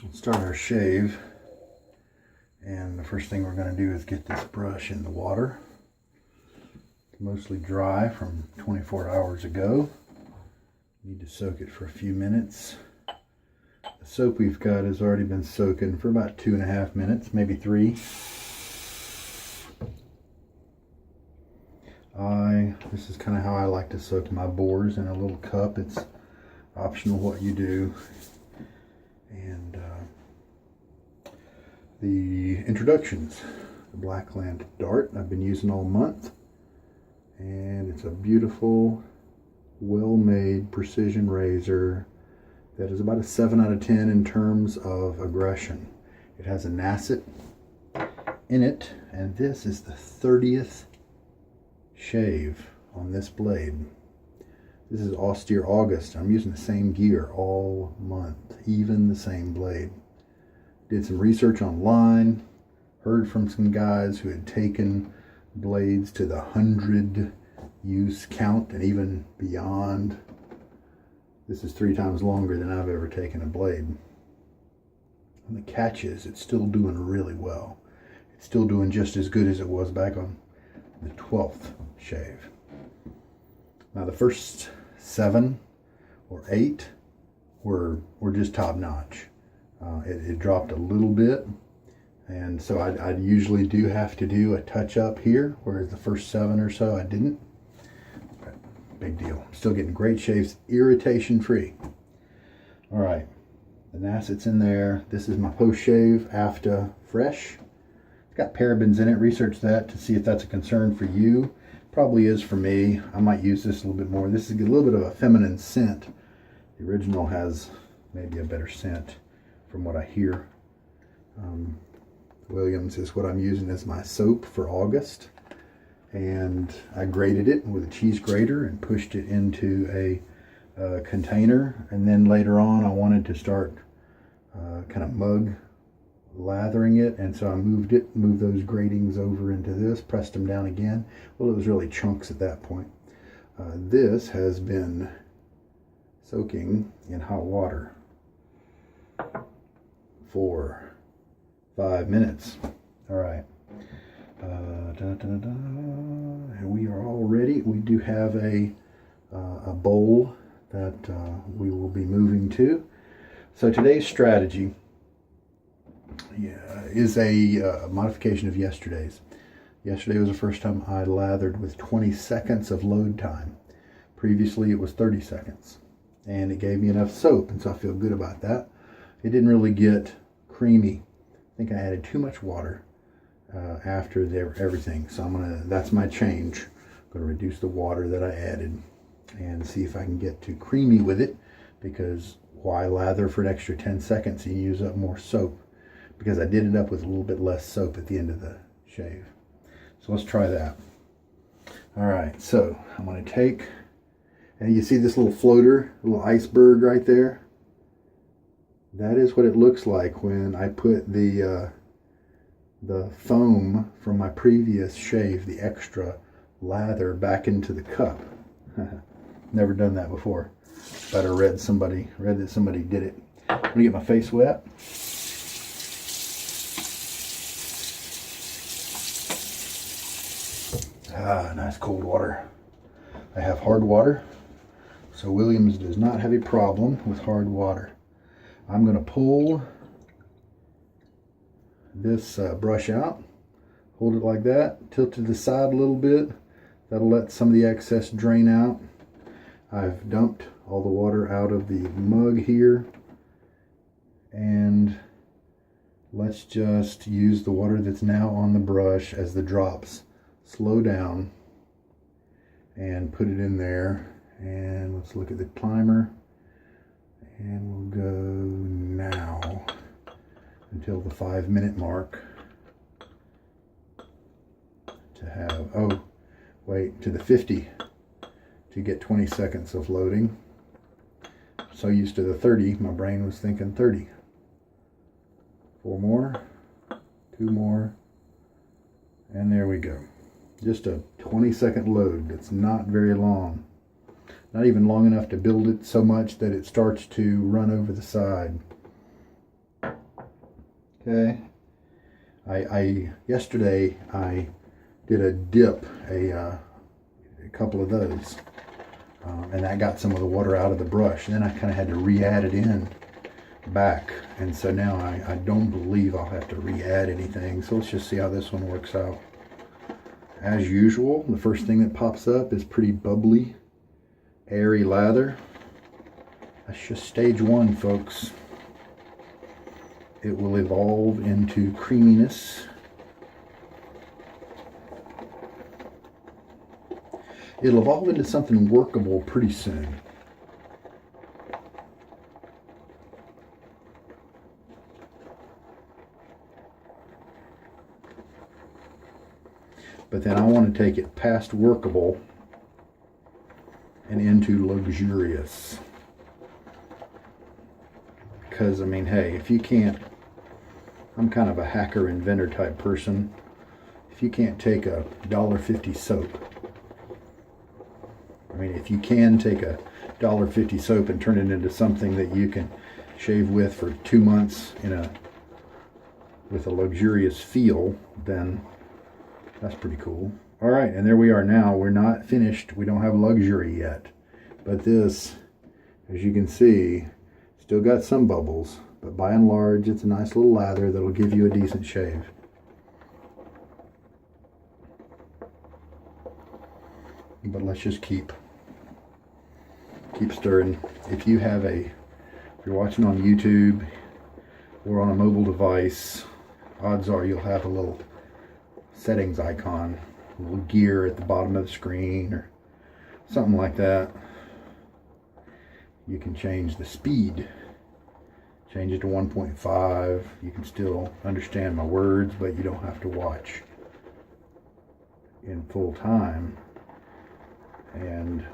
We'll start our shave, and the first thing we're going to do is get this brush in the water. It's mostly dry from 24 hours ago. Need to soak it for a few minutes. The soap we've got has already been soaking for about 2.5 minutes, maybe 3. This is kind of how I like to soak my boars, in a little cup. It's optional what you do. And the introductions, the Blackland dart I've been using all month, and it's a beautiful, well-made precision razor that is about a 7 out of 10 in terms of aggression. It has a Nacet in it, and this is the 30th shave on this blade. This is Austere August. I'm using the same gear all month, even the same blade. Did some research online, heard from some guys who had taken blades to the 100 use count and even beyond. This is 3 times longer than I've ever taken a blade. And the catch is, it's still doing really well. It's still doing just as good as it was back on the 12th shave. Now the first 7 or 8 were just top notch. It dropped a little bit, and so I usually do have to do a touch up here, whereas the first 7 or so I didn't. But big deal. I'm still getting great shaves, irritation free. All right, the Nacet's in there. This is my post shave Afta Fresh. It's got parabens in it. Research that to see if that's a concern for you. Probably is for me. I might use this a little bit more. This is a little bit of a feminine scent. The original has maybe a better scent from what I hear. Williams is what I'm using as my soap for August. And I grated it with a cheese grater and pushed it into a container. And then later on I wanted to start kind of mug lathering it, and so I moved those gratings over into this, pressed them down again. Well, it was really chunks at that point. This has been soaking in hot water for 5 minutes. All right, and we are all ready. We do have a bowl that we will be moving to. So today's strategy is a modification of yesterday's. Yesterday was the first time I lathered with 20 seconds of load time. Previously it was 30 seconds. And it gave me enough soap, and so I feel good about that. It didn't really get creamy. I think I added too much water after everything. So that's my change. I'm going to reduce the water that I added and see if I can get too creamy with it, because why lather for an extra 10 seconds and use up more soap? Because I did it up with a little bit less soap at the end of the shave. So let's try that. All right, so I'm going to take, and you see this little floater, little iceberg right there? That is what it looks like when I put the foam from my previous shave, the extra lather, back into the cup. Never done that before, but I read that somebody did it. I'm going to get my face wet. Nice cold water. I have hard water, so Williams does not have a problem with hard water. I'm going to pull this brush out, hold it like that, tilt to the side a little bit. That'll let some of the excess drain out. I've dumped all the water out of the mug here, and let's just use the water that's now on the brush as the drops slow down and put it in there. And let's look at the timer, and we'll go now until the 5-minute mark to have, oh wait, to the 50 to get 20 seconds of loading. So used to the 30, my brain was thinking 30. 4 more, 2 more, and there we go. Just a 20-second load. That's not very long. Not even long enough to build it so much that it starts to run over the side. Okay. Yesterday I did a dip, a couple of those, and that got some of the water out of the brush. And then I kind of had to re-add it in back, and so now I don't believe I'll have to re-add anything. So let's just see how this one works out. As usual, the first thing that pops up is pretty bubbly, airy lather. That's just stage one, folks. It will evolve into creaminess. It'll evolve into something workable pretty soon. But then I want to take it past workable and into luxurious. Because, I mean, hey, if you can't, I'm kind of a hacker inventor type person. If you can't take a $1.50 soap, I mean, if you can take a $1.50 soap and turn it into something that you can shave with for 2 months with a luxurious feel, then that's pretty cool. All right, and there we are now. We're not finished. We don't have luxury yet. But this, as you can see, still got some bubbles. But by and large, it's a nice little lather that'll give you a decent shave. But let's just keep stirring. If you're watching on YouTube or on a mobile device, odds are you'll have a little settings icon, a little gear at the bottom of the screen or something like that. You can change the speed, change it to 1.5. You can still understand my words, but you don't have to watch in full time. And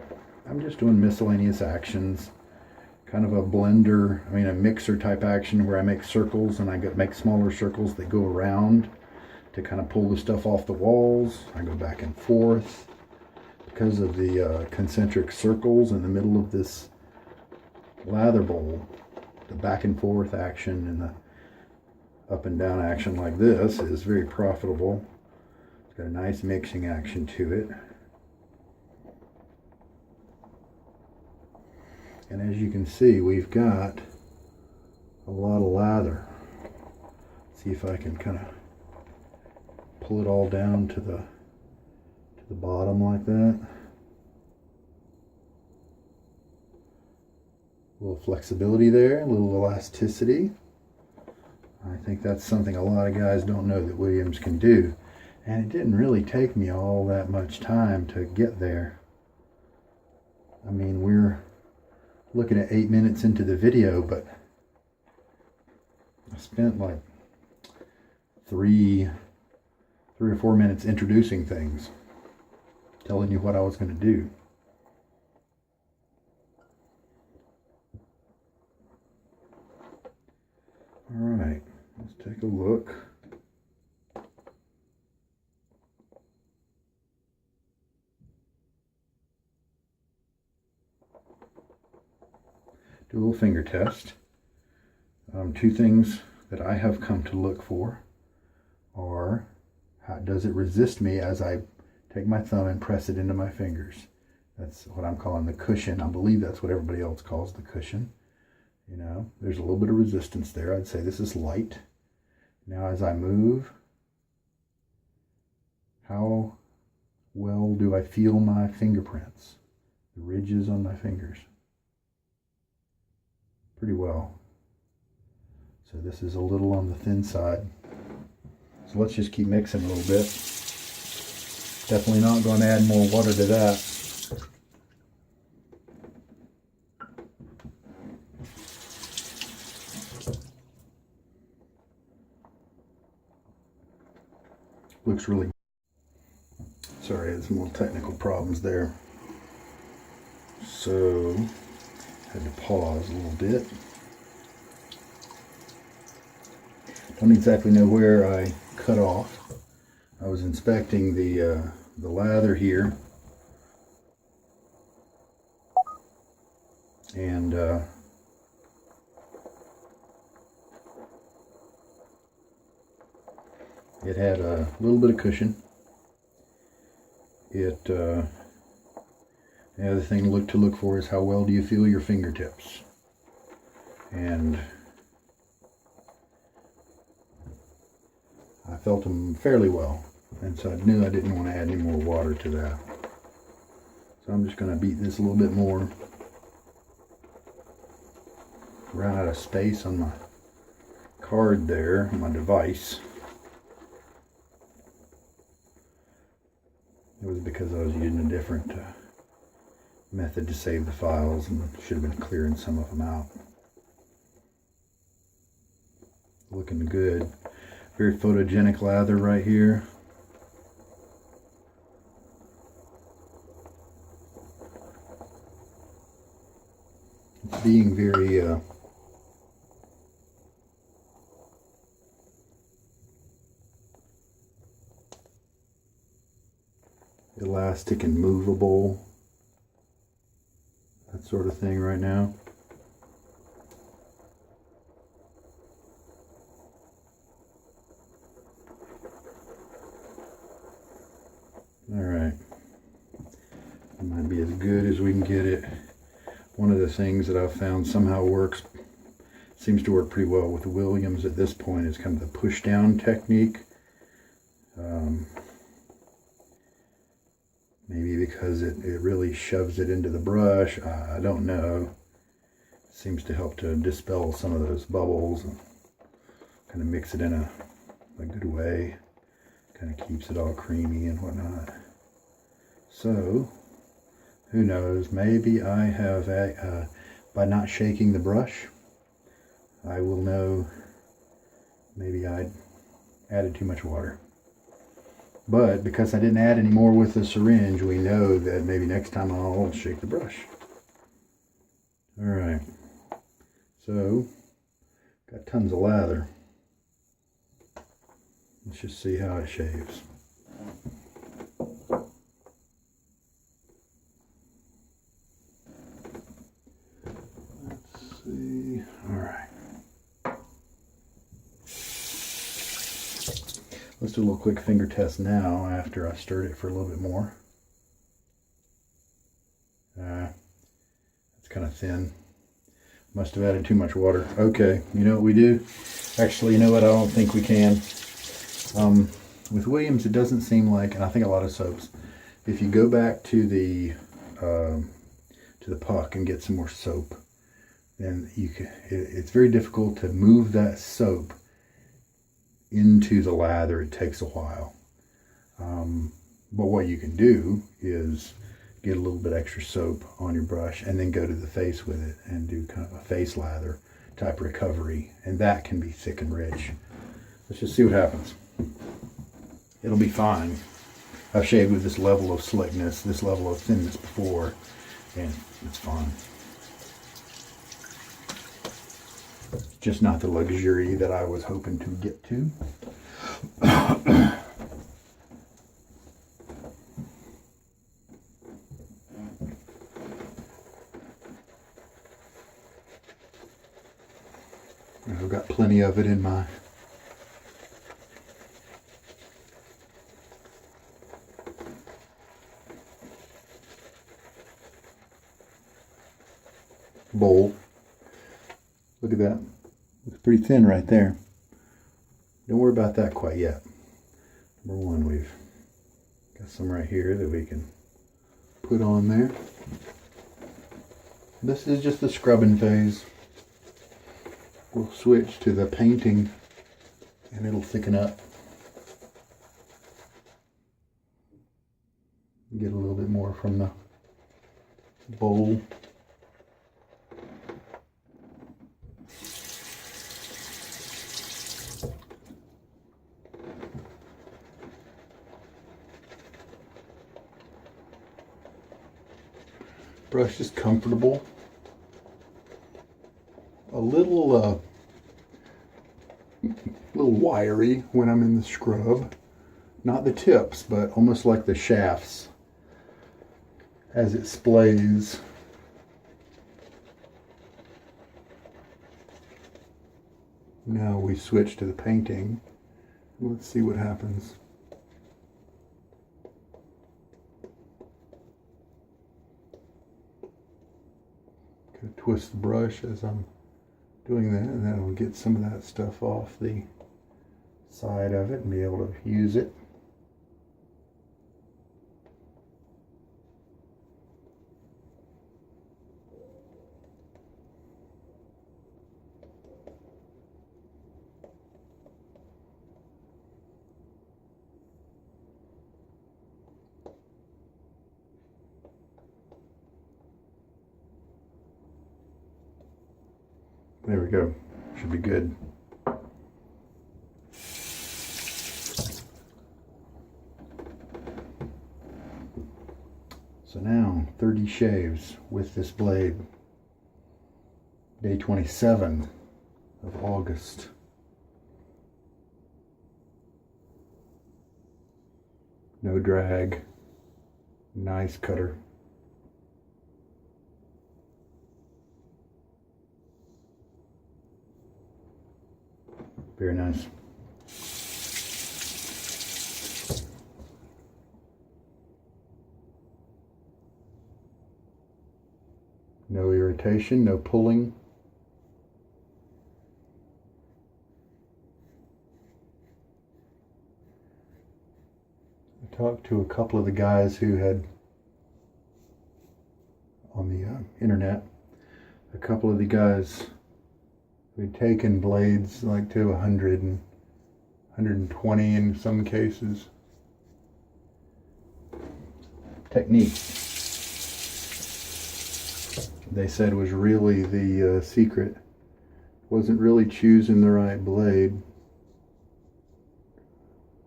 I'm just doing miscellaneous actions, kind of a blender, a mixer type action where I make circles and I make smaller circles that go around to kind of pull the stuff off the walls. I go back and forth because of the concentric circles in the middle of this lather bowl. The back and forth action and the up and down action like this is very profitable. It's got a nice mixing action to it. And as you can see, we've got a lot of lather. See if I can kind of pull it all down to the bottom like that. A little flexibility there, a little elasticity. I think that's something a lot of guys don't know that Williams can do. And it didn't really take me all that much time to get there. I mean, we're looking at 8 minutes into the video, but I spent like three or 4 minutes introducing things, telling you what I was going to do. All right, let's take a look. Do a little finger test. Two things that I have come to look for are, how does it resist me as I take my thumb and press it into my fingers? That's what I'm calling the cushion. I believe that's what everybody else calls the cushion. You know, there's a little bit of resistance there. I'd say this is light. Now as I move, how well do I feel my fingerprints? The ridges on my fingers? Pretty well. So this is a little on the thin side. So let's just keep mixing a little bit. Definitely not going to add more water to that. Looks really, sorry, I had some little technical problems there. So, had to pause a little bit. Don't exactly know where I cut off. I was inspecting the lather here, and It had a little bit of cushion. The other thing to look for is how well do you feel your fingertips. And I felt them fairly well, and so I knew I didn't want to add any more water to that. So I'm just going to beat this a little bit more. Ran out of space on my card there, my device. It was because I was using a different method to save the files and should have been clearing some of them out. Looking good. Very photogenic lather right here. It's being very elastic and movable, that sort of thing right now. Alright, it might be as good as we can get it. One of the things that I've found somehow seems to work pretty well with the Williams at this point is kind of the push down technique. Maybe because it really shoves it into the brush, I don't know. It seems to help to dispel some of those bubbles and kind of mix it in a good way. Kind of keeps it all creamy and whatnot. So, who knows, maybe I have, by not shaking the brush, I will know maybe I added too much water. But because I didn't add any more with the syringe, we know that maybe next time I'll shake the brush. Alright, so got tons of lather. Let's just see how it shaves. Let's see. Alright. Let's do a little quick finger test now after I stirred it for a little bit more. It's kind of thin. Must have added too much water. Okay, you know what we do? Actually, you know what? I don't think we can. With Williams, it doesn't seem like, and I think a lot of soaps, if you go back to the puck and get some more soap, then it's very difficult to move that soap into the lather. It takes a while. But what you can do is get a little bit extra soap on your brush and then go to the face with it and do kind of a face lather type recovery, and that can be thick and rich. Let's just see what happens. It'll be fine. I've shaved with this level of slickness, this level of thinness before, and it's fine. Just not the luxury that I was hoping to get to. I've got plenty of it in my bowl. Look at that. It's pretty thin right there. Don't worry about that quite yet. Number one, we've got some right here that we can put on there. This is just the scrubbing phase. We'll switch to the painting and it'll thicken up. Get a little bit more from the bowl. Brush is comfortable. A little wiry when I'm in the scrub. Not the tips, but almost like the shafts as it splays. Now we switch to the painting. Let's see what happens. Gonna twist the brush as I'm doing that, and that'll get some of that stuff off the side of it and be able to use it. There we go. Should be good. So now 30 shaves with this blade. Day 27 of August. No drag. Nice cutter. Very nice. No irritation, no pulling. I talked to a couple of the guys who had on the internet, a couple of the guys who'd taken blades like to 100 and 120 in some cases. Technique, they said, was really the secret. Wasn't really choosing the right blade.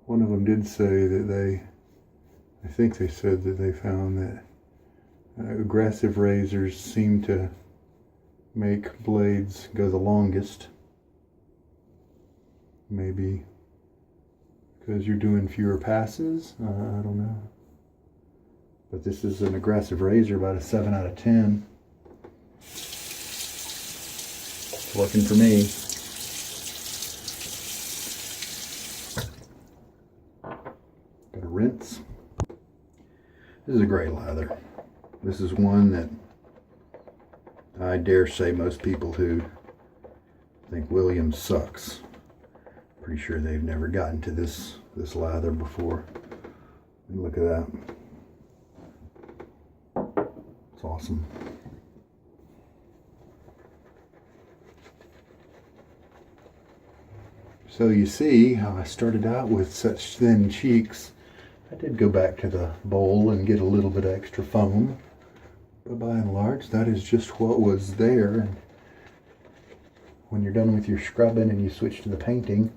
One of them did say that I think they said that they found that aggressive razors seem to make blades go the longest. Maybe because you're doing fewer passes, I don't know. But this is an aggressive razor, about a 7 out of 10. It's working for me. Gotta rinse. This is a great lather. This is one that I dare say most people who think Williams sucks, pretty sure they've never gotten to this lather before. And look at that. It's awesome. So you see how I started out with such thin cheeks. I did go back to the bowl and get a little bit extra foam, but by and large that is just what was there. And when you're done with your scrubbing and you switch to the painting,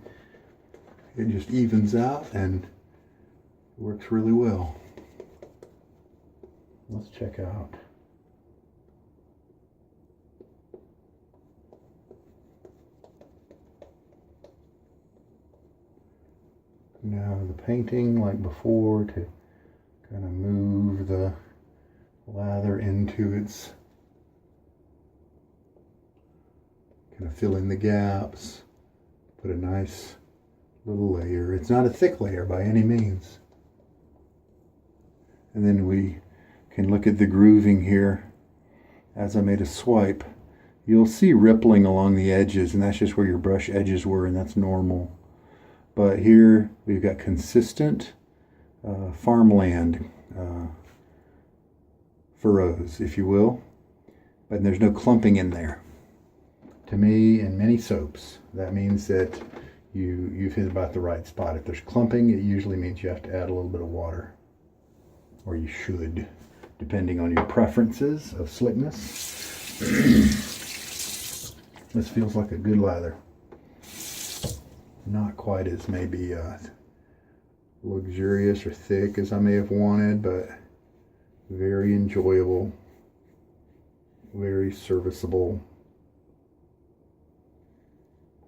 it just evens out and works really well. Let's check out. Now the painting, like before, to kind of move the lather into its, kind of fill in the gaps, put a nice little layer. It's not a thick layer by any means. And then we can look at the grooving here. As I made a swipe, you'll see rippling along the edges, and that's just where your brush edges were, and that's normal. But here we've got consistent farmland furrows, if you will, but there's no clumping in there. To me, in many soaps, that means that you've hit about the right spot. If there's clumping, it usually means you have to add a little bit of water, or you should, depending on your preferences of slickness. This feels like a good lather. Not quite as maybe luxurious or thick as I may have wanted, but very enjoyable, very serviceable.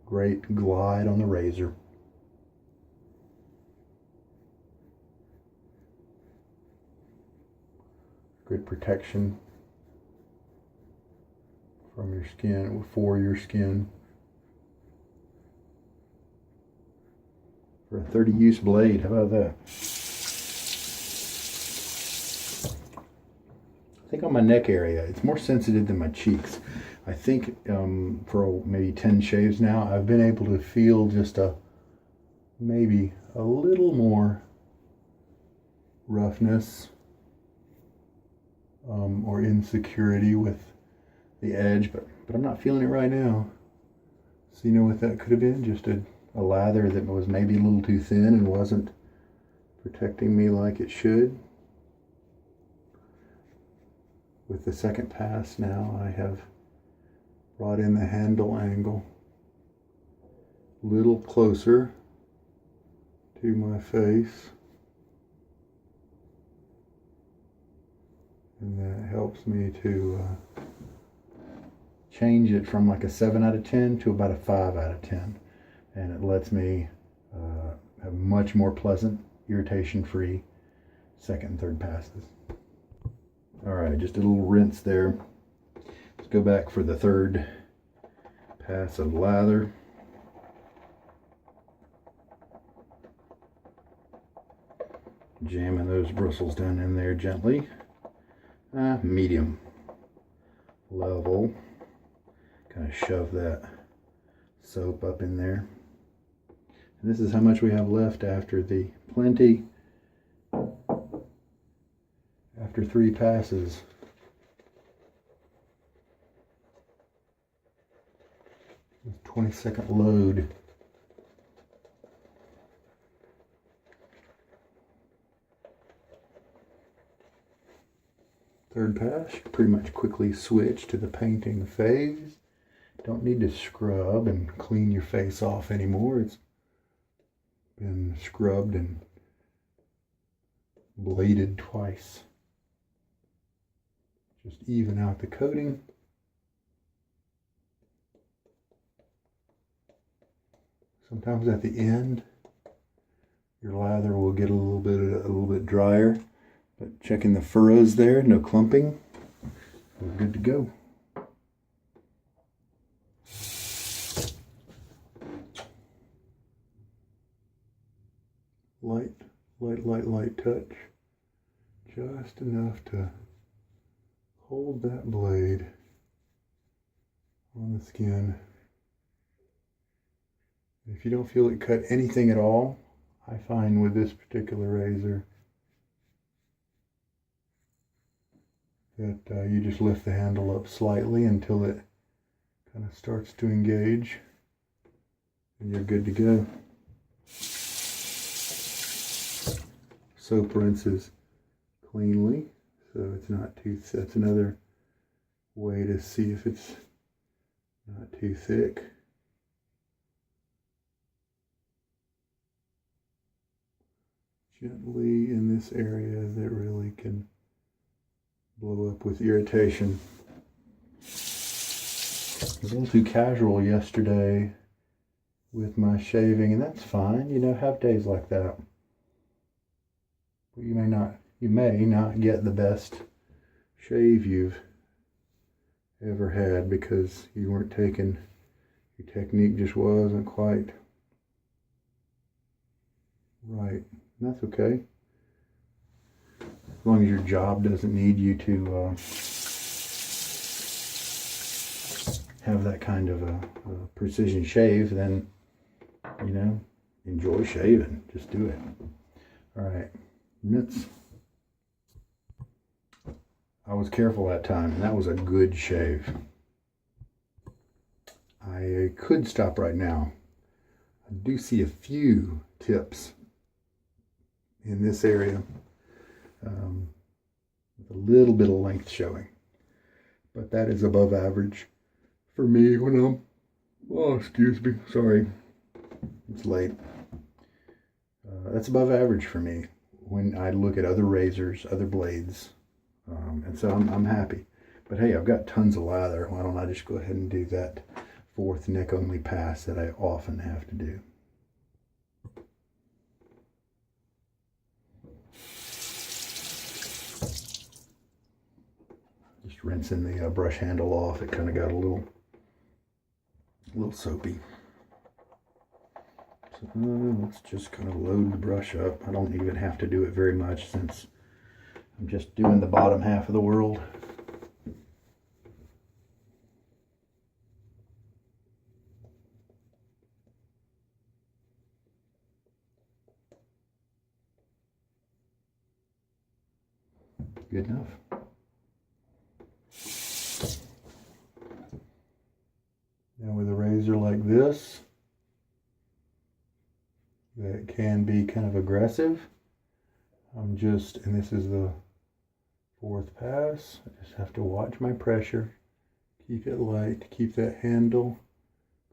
Great glide on the razor. Good protection from your skin, for your skin. for a 30-use blade. How about that? I think on my neck area, it's more sensitive than my cheeks. I think for maybe 10 shaves now, I've been able to feel just maybe a little more roughness or insecurity with the edge, but I'm not feeling it right now. So you know what that could have been? Just a lather that was maybe a little too thin and wasn't protecting me like it should. With the second pass now, I have brought in the handle angle a little closer to my face. And that helps me to change it from like a 7 out of 10 to about a 5 out of 10. And it lets me have much more pleasant, irritation-free second and third passes. All right, just a little rinse there. Let's go back for the third pass of lather. Jamming those bristles down in there gently. Medium level. Kind of shove that soap up in there. And this is how much we have left after the plenty. After 3 passes. With 20-second load. Third pass, pretty much quickly switch to the painting phase. Don't need to scrub and clean your face off anymore. It's been scrubbed and bladed twice. Just even out the coating. Sometimes at the end, your lather will get a little bit drier. But checking the furrows there, no clumping. We're good to go. Light touch. Just enough to hold that blade on the skin. If you don't feel it cut anything at all, I find with this particular razor that you just lift the handle up slightly until it kind of starts to engage, and you're good to go. Soap rinses cleanly, so it's not too thick. That's another way to see if it's not too thick. Gently in this area that really can blow up with irritation. I was a little too casual yesterday with my shaving, and that's fine. You know, have days like that. But you may not get the best shave you've ever had because you weren't taking, your technique just wasn't quite right. And that's okay. As long as your job doesn't need you to have that kind of a precision shave, then, you know, enjoy shaving. Just do it. All right, mitts. I was careful that time, and that was a good shave. I could stop right now. I do see a few tips in this area. With a little bit of length showing, but that is above average for me when I'm, oh, excuse me, sorry, it's late. That's above average for me when I look at other razors, other blades, and so I'm happy. But hey, I've got tons of lather. Why don't I just go ahead and do that fourth neck only pass that I often have to do. Just rinsing the brush handle off. It kind of got a little soapy. So let's just kind of load the brush up. I don't even have to do it very much since I'm just doing the bottom half of the world. Good enough. Now with a razor like this, that can be kind of aggressive, and this is the 4th pass, I just have to watch my pressure, keep it light, keep that handle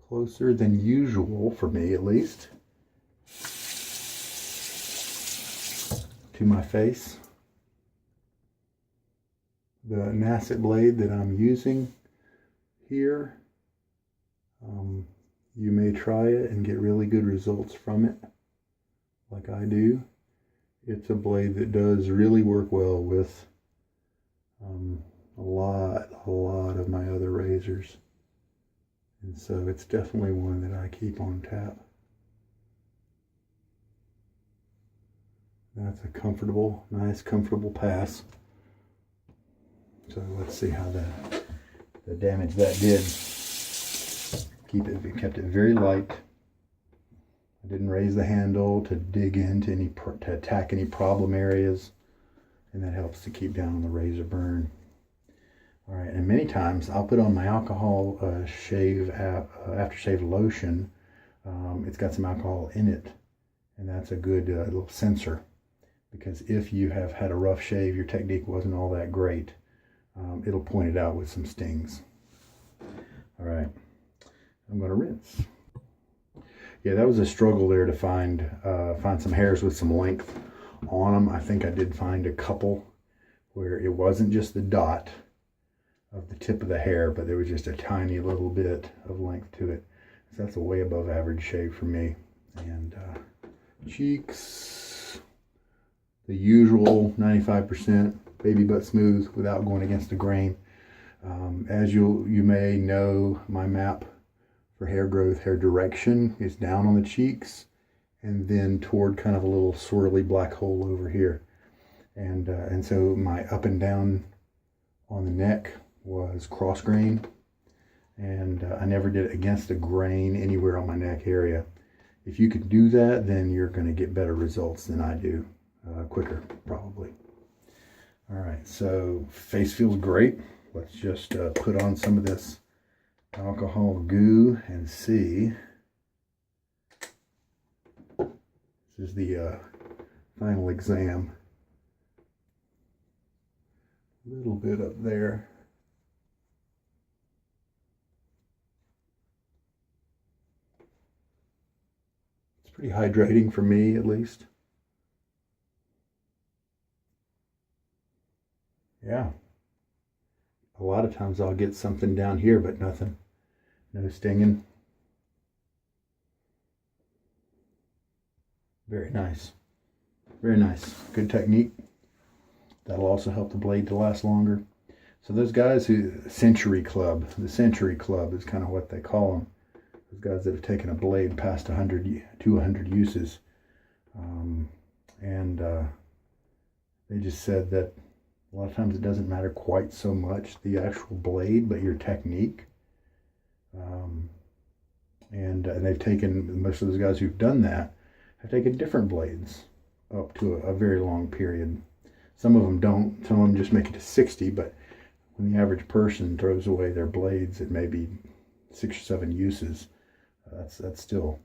closer than usual, for me at least, to my face. The Nacet Blade that I'm using here, you may try it and get really good results from it, like I do. It's a blade that does really work well with a lot of my other razors. And so it's definitely one that I keep on tap. That's a comfortable, nice, comfortable pass. So let's see how the damage that did. Kept it very light. I didn't raise the handle to dig into to attack any problem areas, and that helps to keep down on the razor burn. All right, and many times I'll put on my alcohol aftershave lotion. It's got some alcohol in it, and that's a good little sensor, because if you have had a rough shave, your technique wasn't all that great, it'll point it out with some stings. All right, I'm going to rinse. Yeah, that was a struggle there to find some hairs with some length on them. I think I did find a couple where it wasn't just the dot of the tip of the hair, but there was just a tiny little bit of length to it. So that's a way above average shave for me. And cheeks, the usual 95% baby butt smooth without going against the grain. As you may know, my map for hair growth, hair direction is down on the cheeks and then toward kind of a little swirly black hole over here. And so my up and down on the neck was cross grain, and I never did it against a grain anywhere on my neck area. If you could do that, then you're going to get better results than I do, quicker probably. All right, so face feels great. Let's just put on some of this alcohol goo and see. This is the final exam. A little bit up there. It's pretty hydrating for me, at least. Yeah. A lot of times I'll get something down here, but nothing. No stinging. Very nice. Very nice. Good technique. That'll also help the blade to last longer. So those guys who, the Century Club is kind of what they call them. Those guys that have taken a blade past 200 uses. They just said that a lot of times it doesn't matter quite so much the actual blade, but your technique. And they've taken, most of those guys who've done that have taken different blades up to a very long period. Some of them don't, some of them just make it to 60, but when the average person throws away their blades at maybe 6 or 7 uses, that's still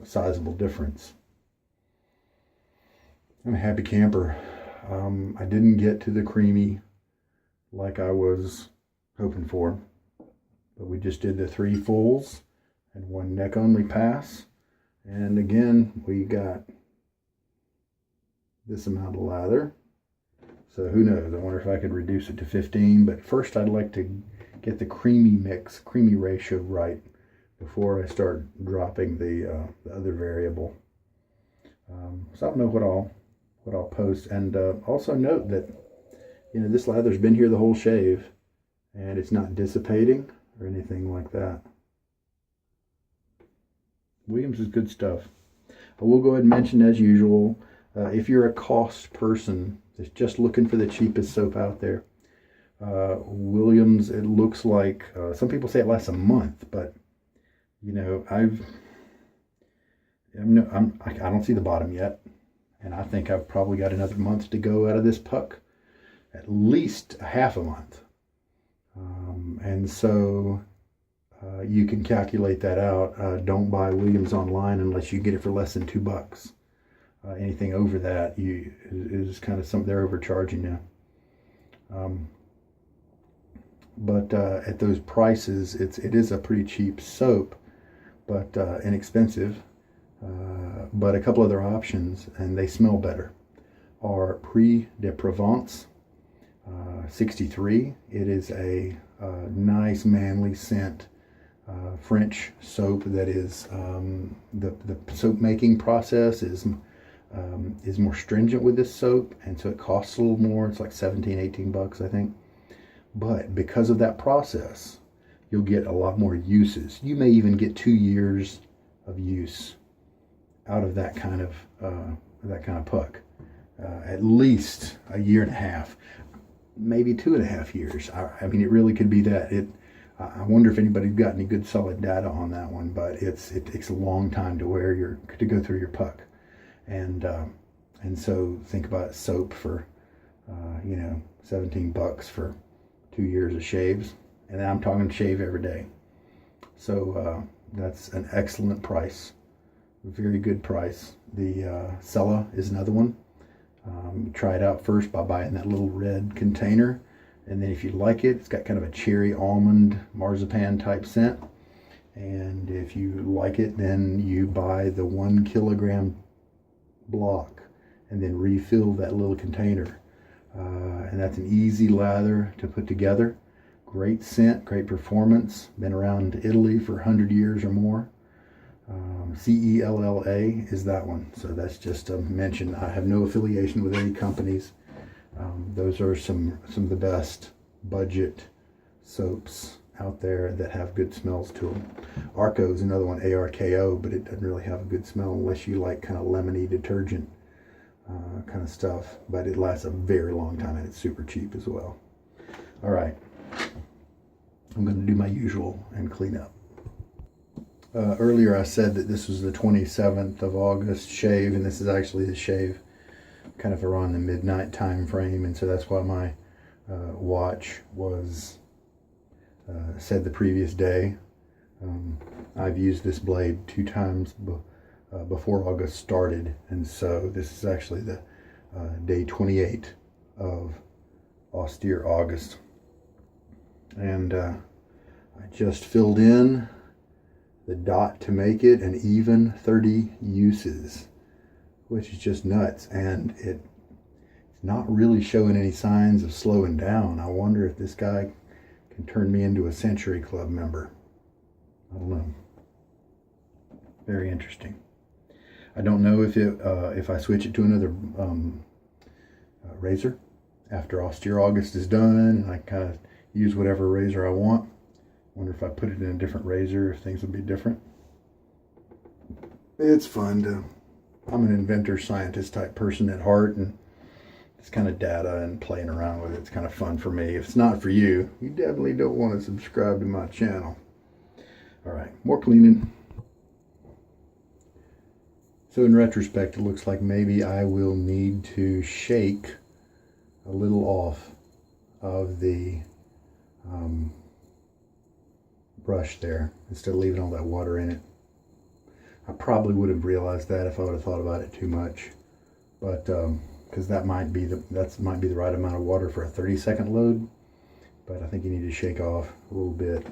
a sizable difference. I'm a happy camper. I didn't get to the creamy like I was hoping for, but we just did the 3 fulls and 1 neck only pass. And again, we got this amount of lather. So who knows? I wonder if I could reduce it to 15, but first I'd like to get the creamy ratio right before I start dropping the other variable. So I don't know what I'll post. And also note that, you know, this lather's been here the whole shave and it's not dissipating or anything like that. Williams is good stuff. I will go ahead and mention, as usual, if you're a cost person that's just looking for the cheapest soap out there, Williams, it looks like, some people say it lasts a month, but you know, I don't see the bottom yet, and I think I've probably got another month to go out of this puck, at least half a month. And so you can calculate that out. Don't buy Williams online unless you get it for less than $2. Anything over that is kind of something they're overcharging you. But at those prices, it is a pretty cheap soap, but inexpensive. But a couple other options, and they smell better, are Prix de Provence 63. It is a nice manly scent French soap that is the soap making process is more stringent with this soap, and so it costs a little more. It's like 17-18 bucks, I think. But because of that process, you'll get a lot more uses. You may even get 2 years of use out of that kind of puck. At least a year and a half, maybe 2.5 years. I mean, it really could be that. I wonder if anybody's got any good solid data on that one, but it takes a long time to go through your puck, and so think about soap for 17 bucks for 2 years of shaves, and I'm talking shave every day. So that's an excellent price, very good price. The Sella is another one. You try it out first by buying that little red container, and then if you like it, it's got kind of a cherry almond marzipan type scent, and if you like it, then you buy the 1 kilogram block and then refill that little container, and that's an easy lather to put together. Great scent, great performance, been around Italy for 100 years or more. Cella is that one, so that's just a mention. I have no affiliation with any companies. Those are some of the best budget soaps out there that have good smells to them. Arco is another one, ARKO, but it doesn't really have a good smell unless you like kind of lemony detergent kind of stuff, but it lasts a very long time, and it's super cheap as well. All right, I'm going to do my usual and clean up. Earlier I said that this was the 27th of August shave, and this is actually the shave kind of around the midnight time frame, and so that's why my watch was said the previous day. I've used this blade 2 times before August started, and so this is actually the day 28 of Austere August, and I just filled in the dot to make it an even 30 uses, which is just nuts, and it's not really showing any signs of slowing down. I wonder if this guy can turn me into a Century Club member. I don't know. Very interesting. I don't know if I switch it to another razor after Austere August is done, and I kind of use whatever razor I want. Wonder if I put it in a different razor, if things would be different. It's fun to, I'm an inventor, scientist type person at heart, and it's kind of data and playing around with it. It's kind of fun for me. If it's not for you, you definitely don't want to subscribe to my channel. All right, more cleaning. So in retrospect, it looks like maybe I will need to shake a little off of the brush there instead of leaving all that water in it. I probably would have realized that if I would have thought about it too much, but because that might be the right amount of water for a 30-second load. But I think you need to shake off a little bit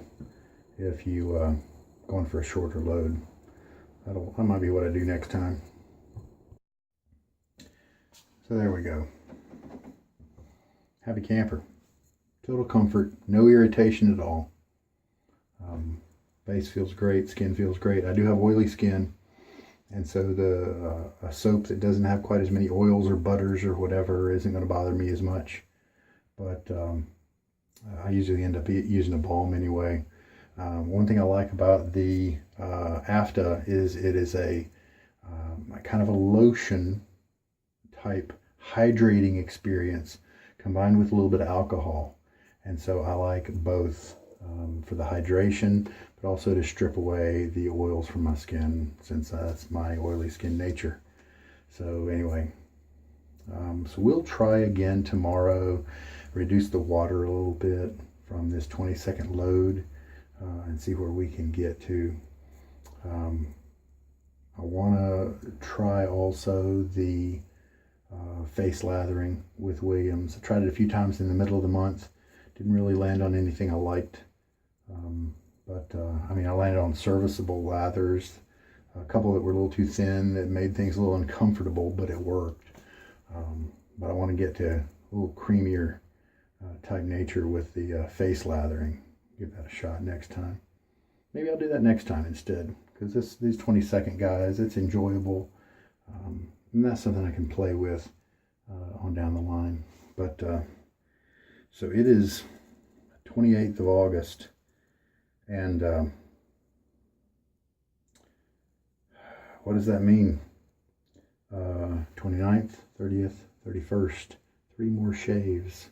if you going for a shorter load. That might be what I do next time. So there we go. Happy camper. Total comfort, no irritation at all. Base feels great, skin feels great. I do have oily skin, and so a soap that doesn't have quite as many oils or butters or whatever isn't going to bother me as much. But I usually end up using a balm anyway. One thing I like about the Afta is a kind of a lotion type hydrating experience combined with a little bit of alcohol. And so I like both for the hydration, but also to strip away the oils from my skin, since that's my oily skin nature. So anyway, so we'll try again tomorrow, reduce the water a little bit from this 20-second load and see where we can get to. I want to try also the face lathering with Williams. I tried it a few times in the middle of the month. Didn't really land on anything I liked. I mean, I landed on serviceable lathers. A couple that were a little too thin that made things a little uncomfortable, but it worked. But I want to get to a little creamier type nature with the face lathering. Give that a shot next time. Maybe I'll do that next time instead, because these 20-second guys, it's enjoyable. And that's something I can play with on down the line. But so it is 28th of August, and what does that mean? 29th, 30th, 31st, 3 more shaves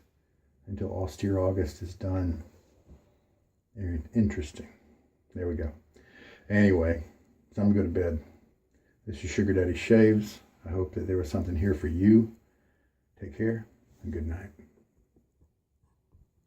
until Austere August is done. Interesting. There we go. Anyway, it's time to go to bed. This is Sugar Daddy Shaves. I hope that there was something here for you. Take care and good night.